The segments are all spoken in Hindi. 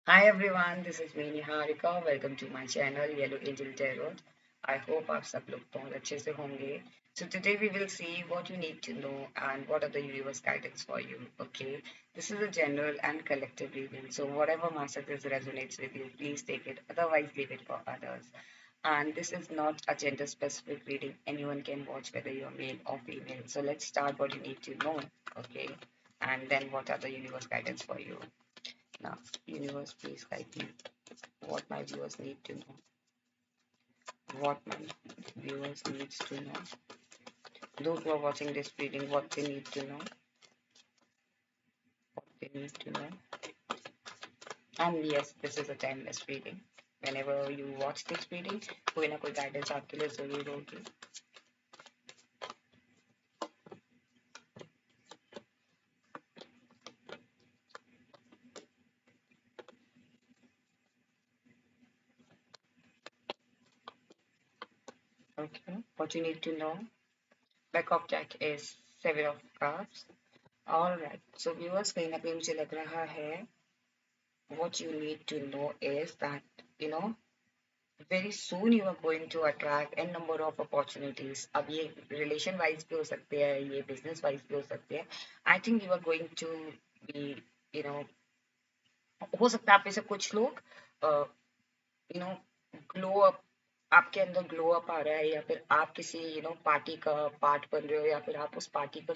Hi everyone, this is me Niharika. Welcome to my channel Yellow Angel Tarot. I hope आप सब लोग बहुत अच्छे से होंगे. So today we will see what you need to know and what are the universe guidance for you. Okay, this is a general and collective reading. So whatever messages resonates with you, please take it. Otherwise, leave it for others. And this is not a gender specific reading. Anyone can watch whether you're male or female. So let's start what you need to know. Okay, and then what are the universe guidance for you. Now, universe, please guide me. What my viewers need to know. What my viewers needs to know. Those who are watching this reading, what they need to know. What they need to know. And yes, this is a timeless reading. Whenever you watch this reading, कोई ना कोई guidance आपके लिए जरूर होगी. Okay, what you need to know. Back of deck is Seven of Cups. Alright, so viewers, कहीं ना कहीं मुझे लग रहा है what you need to know is that, you know, very soon you are going to attract n number of opportunities. अब ये relation wise भी हो सकते हैं, ये business wise भी हो सकते हैं. I think you are going to be, you know, हो सकता है आप में से कुछ लोग यू नो ग्लो अप, आपके अंदर ग्लो अप आ रहा है, या फिर आप किसी पार्टी का पार्ट बन रहे हो, या फिर आप उस पार्टी का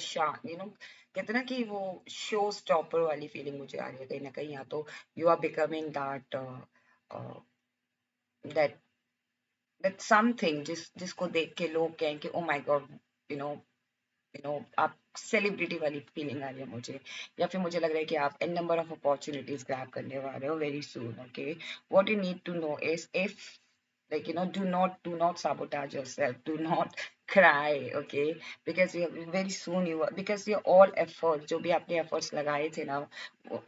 कहते ना कि वो शो स्टॉपर वाली फीलिंग मुझे आ रही है कहीं ना कहीं. या तो you are becoming that that something जिसको देख के लोग कहें कि oh my god, you know आप सेलिब्रिटी वाली फीलिंग आ रही है मुझे. या फिर मुझे लग रहा है कि आप an number of opportunities grab करने वाले हो very soon. Okay, what you need to know is if, like, do not sabotage yourself, do not cry. Okay, because very soon you are, because your all efforts, जो भी आपने efforts लगाए थे ना,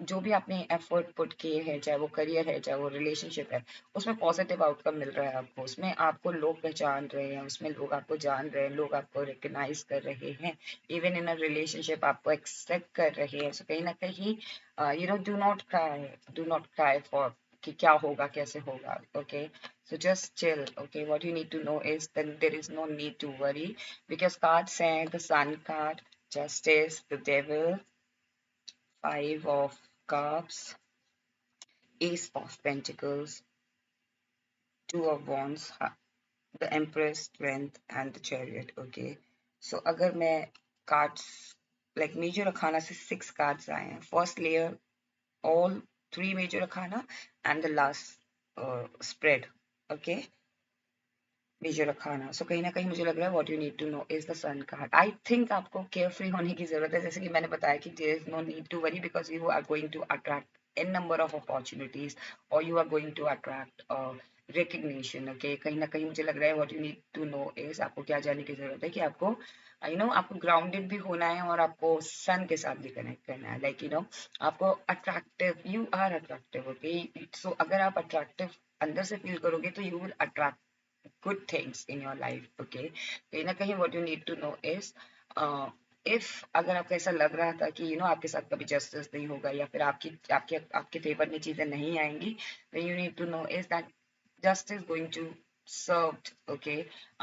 जो भी आपने एफर्ट पुट किए हैं, चाहे वो करियर है, चाहे वो रिलेशनशिप है, उसमें पॉजिटिव आउटकम मिल रहा है आपको. उसमें आपको लोग पहचान रहे हैं, उसमें लोग आपको जान रहे हैं, लोग आपको रिकग्नाइज कर रहे हैं. इवन इन अ रिलेशनशिप आपको एक्सेप्ट कर रहे हैं. सो कहीं ना कहीं डू नॉट क्राई फॉर कि क्या होगा, कैसे होगा. Okay, so just chill. Okay, what you need to know is that there is no need to worry, because cards say the Sun card, Justice, the Devil, Five of Cups, Ace of Pentacles, Two of Wands, the Empress, Strength, and the Chariot. Okay, so अगर मैं cards like major arcana से 6 cards आए हैं. First layer, all 3 major arcana, and the last spread. Okay, major रखाना. सो कहीं ना कहीं मुझे लग रहा है what you need to know is the sun card. I think आपको केयर फ्री होने की जरूरत है, जैसे कि मैंने बताया कि there is no need to worry, because you are going to attract an number of opportunities, और you are going to attract recognition. Okay, कहीं ना कहीं मुझे लग रहा है what you need to know is, आपको क्या जानने की जरूरत है कि आपको आपको ग्राउंडेड भी होना है, और आपको सन के साथ भी कनेक्ट करना है. लाइक आपको attractive, you are attractive. Okay, so अगर आप अट्रैक्टिव अंदर से फील करोगे तो you will attract good things in your life. Okay, कहीं ना कहीं what you need to know is, if अगर आपको ऐसा लग रहा था कि आपके साथ कभी जस्टिस नहीं होगा, या फिर आपकी आपके आपके फेवर में चीजें नहीं आएंगी, then you need to know is that justice going to served. Okay,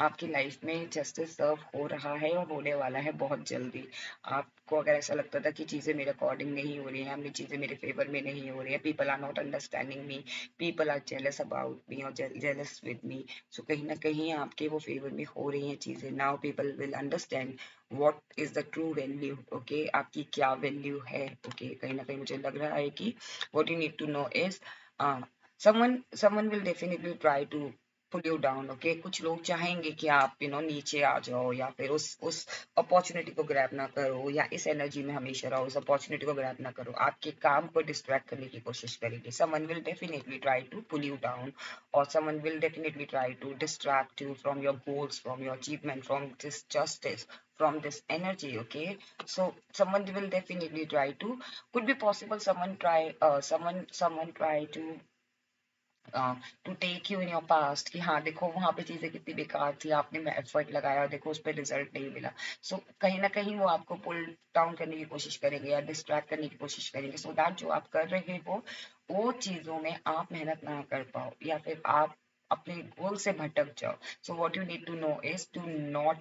आपकी लाइफ में जस्टिस सर्व हो रहा है और होने वाला है बहुत जल्दी. आपको अगर ऐसा लगता था कि चीजें मेरे अकॉर्डिंग नहीं हो रही हैं, हमें चीजें मेरे फेवर में नहीं हो रही है, people are not understanding me, people are jealous about me और जेलस विद मी, सो कहीं ना कहीं आपके वो फेवर में हो रही हैं चीजें. Now people will understand what is the true value. Okay, आपकी क्या वैल्यू है. ओके, कहीं ना कहीं मुझे लग रहा है कि what you need to know is, someone will definitely try to pull you down. Okay, कुछ लोग चाहेंगे कि आप नीचे आ जाओ, या फिर उस अपॉर्चुनिटी को ग्रैब ना करो, या इस एनर्जी में हमेशा रहो, उस अपॉर्चुनिटी को ग्रैब ना करो, आपके काम को डिस्ट्रैक्ट करने की कोशिश करेंगे. Someone will definitely try to pull you down, और someone will definitely try to distract you from your goals, from your achievement, from this justice, from this energy. Okay, so someone will definitely try to, could be possible someone try to to take you in your past कि हाँ देखो वहां पे चीजें कितनी बेकार थी, आपने एफर्ट लगाया और देखो उस पर रिजल्ट नहीं मिला। सो कहीं ना कहीं वो आपको पुल डाउन करने की कोशिश करेंगे या डिस्ट्रैक्ट करने की कोशिश करेंगे, सो दैट जो आप कर रहे हो वो चीजों में आप मेहनत ना कर पाओ या फिर आप अपने गोल से भटक जाओ। So what you need to know is to not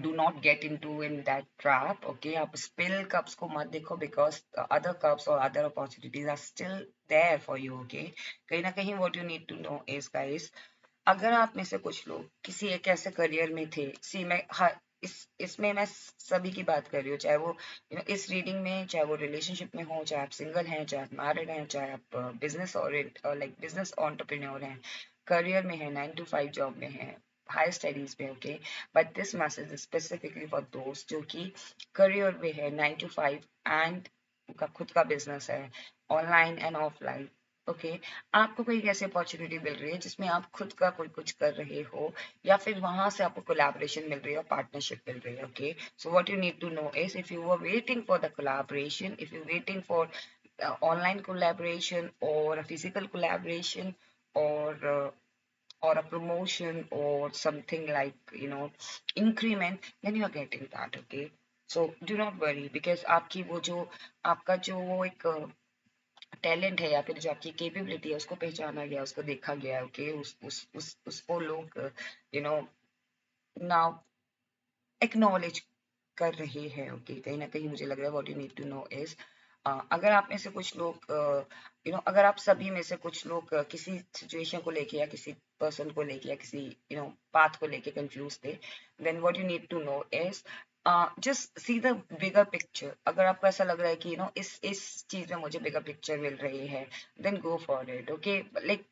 do not get into in that trap. Okay, आप spill cups को मत देखो because the other cups or other opportunities are still there for you. Okay, कहीं ना कहीं what you need to know is guys, अगर आप में से कुछ लोग किसी एक ऐसे करियर में थे, सी मैं हर इसमें मैं सभी की बात कर रही हूँ, चाहे वो इस रीडिंग में, चाहे वो रिलेशनशिप में हो, चाहे आप सिंगल हैं, चाहे आप मैरिड हैं, चाहे आप बिजनेस और लाइक बिजनेस एंटरप्रेन्योर हैं, करियर में है, 9 to 5 जॉब में है, हायर स्टडीज में। Okay, but this message is specifically for दोस्त जो कि करियर में है 9 to 5 एंड उनका खुद का बिजनेस है, ऑनलाइन एंड ऑफलाइन। ओके, आपको कोई ऐसी अपॉर्चुनिटी मिल रही है जिसमें आप खुद का कोई कुछ कर रहे हो या फिर वहां से आपको कोलैबोरेशन मिल रही है, पार्टनरशिप मिल रही है। Okay, so what you need to know is if you are waiting for the collaboration, if you waiting for online collaboration or a physical collaboration or or a promotion or something like increment, then you are getting that. Okay, so do not worry because आपकी वो जो आपका जो वो एक टैलेंट है या फिर जो आपकी कैपेबिलिटी है उसको पहचाना गया, उसको देखा गया। ओके, उसको लोग यू नो नाउ एक्नॉलेज कर रहे हैं। ओके, कहीं ना कहीं मुझे लग रहा है what you need to know is अगर आप में से कुछ लोग अगर आप सभी में से कुछ लोग किसी सिचुएशन को लेके या किसी पर्सन को लेके या किसी पाथ को लेके कंफ्यूज थे, then what you need to know is just see the bigger picture. अगर आपको ऐसा लग रहा है कि इस चीज में मुझे बिगर पिक्चर मिल रही है, then go for it. Okay, like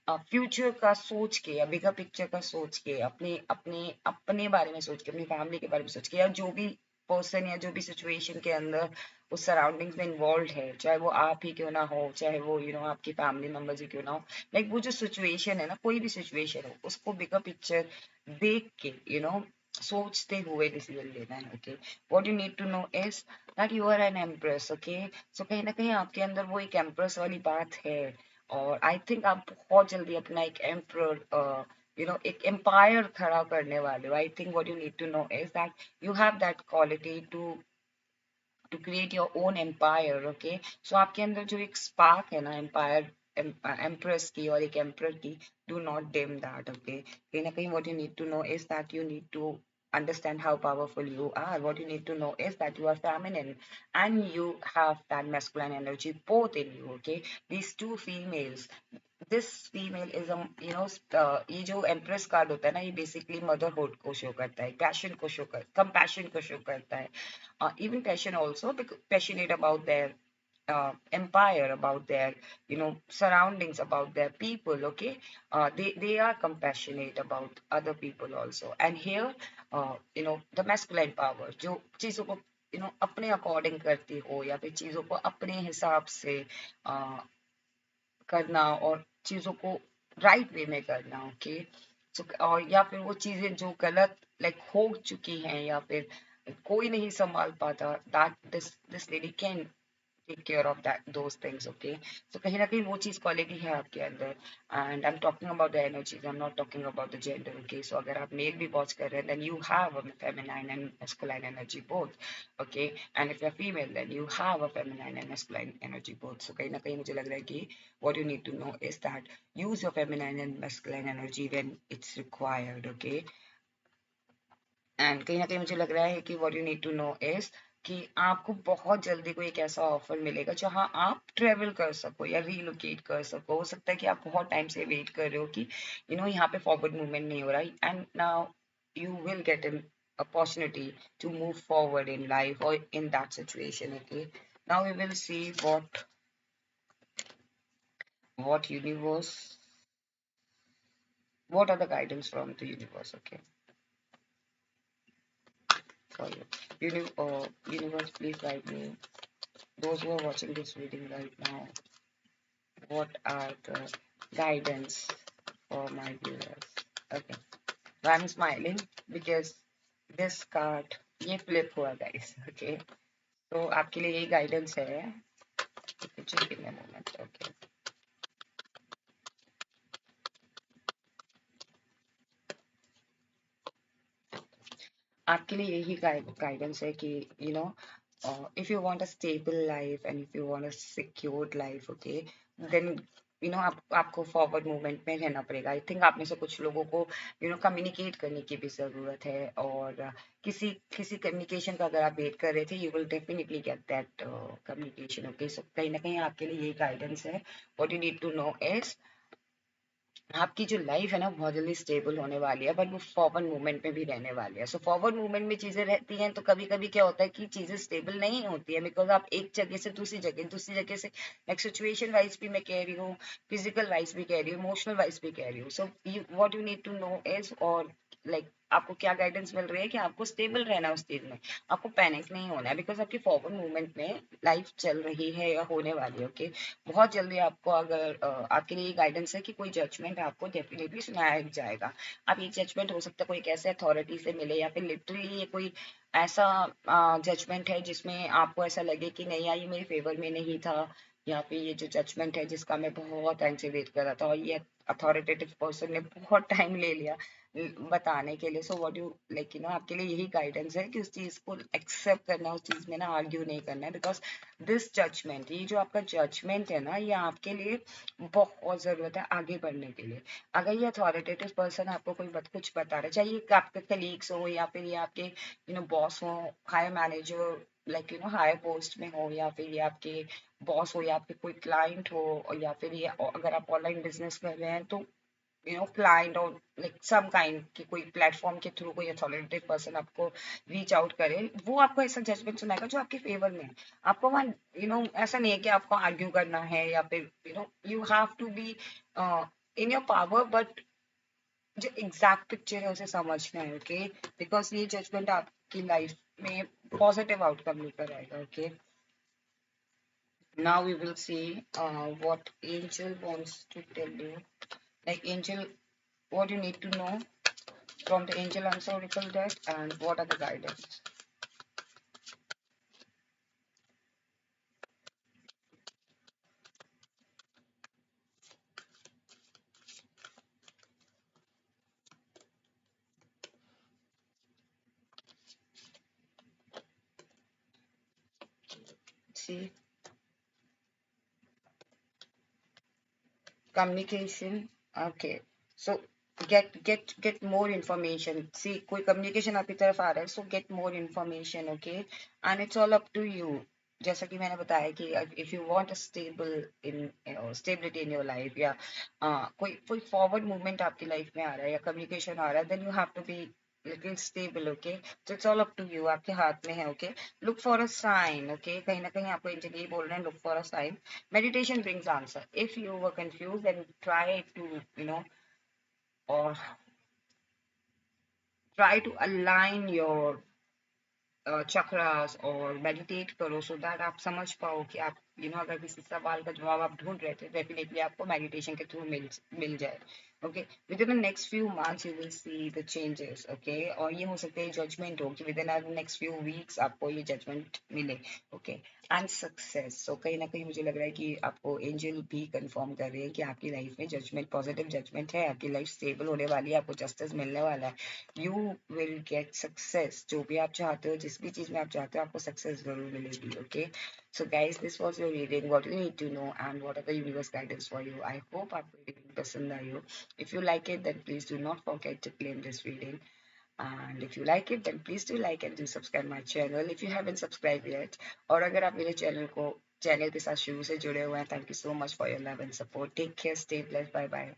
future का सोच के या बिगर पिक्चर का सोच के, अपने अपने अपने बारे में सोच के, अपनी फैमिली के बारे में सोच के, या जो भी पर्सन या जो भी सिचुएशन के अंदर उस सराउंडिंग्स में इन्वॉल्व है, चाहे वो आप ही क्यों ना हो, चाहे वो आपकी फैमिली मेंबर्स ही क्यों ना हो, लाइक वो जो सिचुएशन है ना, कोई भी सिचुएशन हो, उसको बिगर पिक्चर देख के सोचते हुए डिसीजन लेना है। Okay, what you need to know is that you are an empress. Okay, so कहीं ना कहीं आपके अंदर वो एक एम्प्रेस वाली बात है और आई थिंक आप बहुत जल्दी अपना एक एम्पर एक एम्पायर खड़ा करने वाले हो। I think what you need to know is that you have that quality to create your own empire. Okay, so आपके अंदर जो एक स्पार्क है ना एम्पायर एम्प्रेस की और एक एम्पर की, do not dim that. Okay, कहीं ना कहीं what you need to know is that you need to understand how powerful you are. What you need to know is that you are feminine and you have that masculine energy both in you. Okay, these two females, this female is ये जो एम्प्रेस कार्ड होता है ना, ये बेसिकली मदरहुड को शो करता है, पैशन को शो कर कंपैशन को शो करता है, even passion also passionate about their empire, about their surroundings, about their people. Okay, they are compassionate about other people also. And here the masculine power जो चीजों को अपने अकॉर्डिंग करती हो या फिर चीजों को अपने हिसाब से करना और चीजों को राइट वे में करना। ओके, और या फिर वो चीजें जो गलत लाइक हो चुकी हैं या फिर कोई नहीं संभाल पाता, that this lady can take care of that those things. Okay, so कहीं ना कहीं वो चीज क्वालिटी है आपके अंदर। And I am talking about the energies, I am not talking about the gender. Okay, so अगर आप मेल भी वॉच कर रहे हैं, then you have a feminine and masculine energy both. Okay, and if you are female, then you have a feminine and masculine energy both. So कहीं ना कहीं मुझे लग रहा है कि what you need to know is that use your feminine and masculine energy when it's required. Okay, and कहीं ना कहीं मुझे लग रहा है कि what you need to know is कि आपको बहुत जल्दी कोई एक ऐसा ऑफर मिलेगा जहां आप ट्रेवल कर सको या रीलोकेट कर सको। हो सकता है कि आप बहुत टाइम से वेट कर रहे हो कि यहाँ पे फॉरवर्ड मूवमेंट नहीं हो रहा, and now you will get an opportunity to move forward in life or in that situation. Okay, now we will see what universe, what are the guidance from the universe. Okay, sorry, universe, please guide me. Those who are watching this reading right now, what are the guidance for my viewers? Okay, so I'm smiling because this card ये flip हुआ guys. Okay, तो आपके लिए ये guidance है। Just give me a moment. Okay, आपके लिए यही गाइडेंस है कि if you want a stable life and if you want a secured life, okay, then आपको फॉरवर्ड मूवमेंट में रहना पड़ेगा। आई थिंक आप में से कुछ लोगों को कम्युनिकेट करने की भी ज़रूरत है, और किसी किसी कम्युनिकेशन का अगर आप वेट कर रहे थे, you will definitely get that communication. Okay, so कहीं ना कहीं आपके लिए यही गाइडेंस है। What you need to know is आपकी जो लाइफ है ना बहुत जल्दी स्टेबल होने वाली है, बट वो फॉरवर्ड मूवमेंट में भी रहने वाली है। सो फॉरवर्ड मूवमेंट में चीजें रहती हैं, तो कभी कभी क्या होता है कि चीजें स्टेबल नहीं होती है, बिकॉज आप एक जगह से दूसरी जगह से, लाइक सिचुएशन वाइज भी मैं कह रही हूँ, फिजिकल वाइज भी कह रही हूँ, इमोशनल वाइज भी कह रही हूँ। So you what you need to know is, और लाइक आपको क्या गाइडेंस मिल रही है कि आपको स्टेबल रहना है उस चीज में। आपको पैनिक नहीं होना है, बिकॉज आपकी फॉरवर्ड मूवमेंट में लाइफ चल रही है या होने वाली है। ओके, बहुत जल्दी आपको अगर आपके लिए गाइडेंस है कि कोई जजमेंट आपको डेफिनेटली सुनाया जाएगा। अब ये जजमेंट हो सकता है कोई एक ऐसे अथॉरिटी से मिले, या फिर लिटरली ये कोई ऐसा जजमेंट है जिसमें आपको ऐसा लगे कि नहीं यार ये मेरे फेवर में नहीं था, या फिर ये जो जजमेंट है जिसका मैं बहुत टाइम से वेट कर रहा था और ये अथॉरिटेटिव पर्सन ने बहुत टाइम ले लिया बताने के लिए। सो व्हाट यू लाइक आपके लिए यही गाइडेंस है कि उस चीज को एक्सेप्ट करना, उस चीज में ना आर्ग्यू नहीं करना है, बिकॉज दिस जजमेंट, ये जो आपका जजमेंट है ना, ये आपके लिए बहुत जरूरत है आगे बढ़ने के लिए। अगर ये अथॉरिटेटिव पर्सन आपको कोई कुछ बता रहा है, चाहे ये आपके कलीग्स हो या फिर ये आपके बॉस हो, higher manager, like higher post में हो, या फिर ये आपके बॉस हो, या फिर कोई क्लाइंट हो, और या फिर ये अगर आप ऑनलाइन बिजनेस कर रहे हैं तो क्लाइंट और लाइक सम काइंड की कोई प्लेटफॉर्म के थ्रू कोई अथॉरिटेटिव पर्सन आपको रीच आउट करे, वो आपको ऐसा जजमेंट सुनाएगा जो आपके फेवर में है। आपको वहाँ ऐसा नहीं है कि आपको आर्ग्यू करना है, या फिर you have to be in your power, but जो एग्जैक्ट पिक्चर है उसे समझना है। ओके, बिकॉज ये जजमेंट आपकी लाइफ में पॉजिटिव आउटकम लेकर आएगा। Okay, now we will see what angel wants to tell you. Like angel, what you need to know from the angel answer oracle deck, and what are the guidance. See, communication. Okay, so get more information. See, कोई communication आपकी तरफ आ रहा है, so get more information. Okay, and it's all up to you. जैसा कि मैंने बताया कि if you want a stability in your life, या कोई कोई forward movement आपकी life में आ रहा है या communication आ रहा है, then you have to be little stable. Okay, so it's all up to you, आपके हाथ में है। Okay, look for a sign. Okay, कहीं ना कहीं आपको एंजल ये बोल रहे हैं, look for a sign. Meditation brings answer. If you were confused, then try to or try to align your chakras और मेडिटेट करो, सो दैट आप समझ पाओ कि आप अगर किसी सवाल का जवाब आप ढूंढ रहे थे, डेफिनेटली आपको मेडिटेशन के थ्रू मिल जाए। Okay, with in the next few months you will see the changes. Okay, और ये हो सकता है जजमेंट हो कि with in the next few weeks आपको ये जजमेंट मिले। Okay, and success. सो कहीं ना कहीं मुझे लग रहा है कि आपको एंजल भी कंफर्म कर रहे हैं कि आपकी लाइफ में जजमेंट पॉजिटिव जजमेंट है, आपकी लाइफ स्टेबल होने वाली है, आपको जस्टिस मिलने वाला है। You will get success. जो भी आप चाहते हो, जिस भी चीज में आप चाहते हो, आपको सक्सेस जरूर मिलेगी। Okay, so guys, this was your reading, what you need to know and what are the universe guidance for you. I hope आपको रीडिंग पसंद आई हो। If you like it, then please do not forget to claim this reading, and if you like it, then please do like and do subscribe my channel if you haven't subscribed yet. और अगर आप मेरे चैनल के साथ शुरू से जुड़े हुए हैं, thank you so much for your love and support. Take care, stay blessed, bye bye.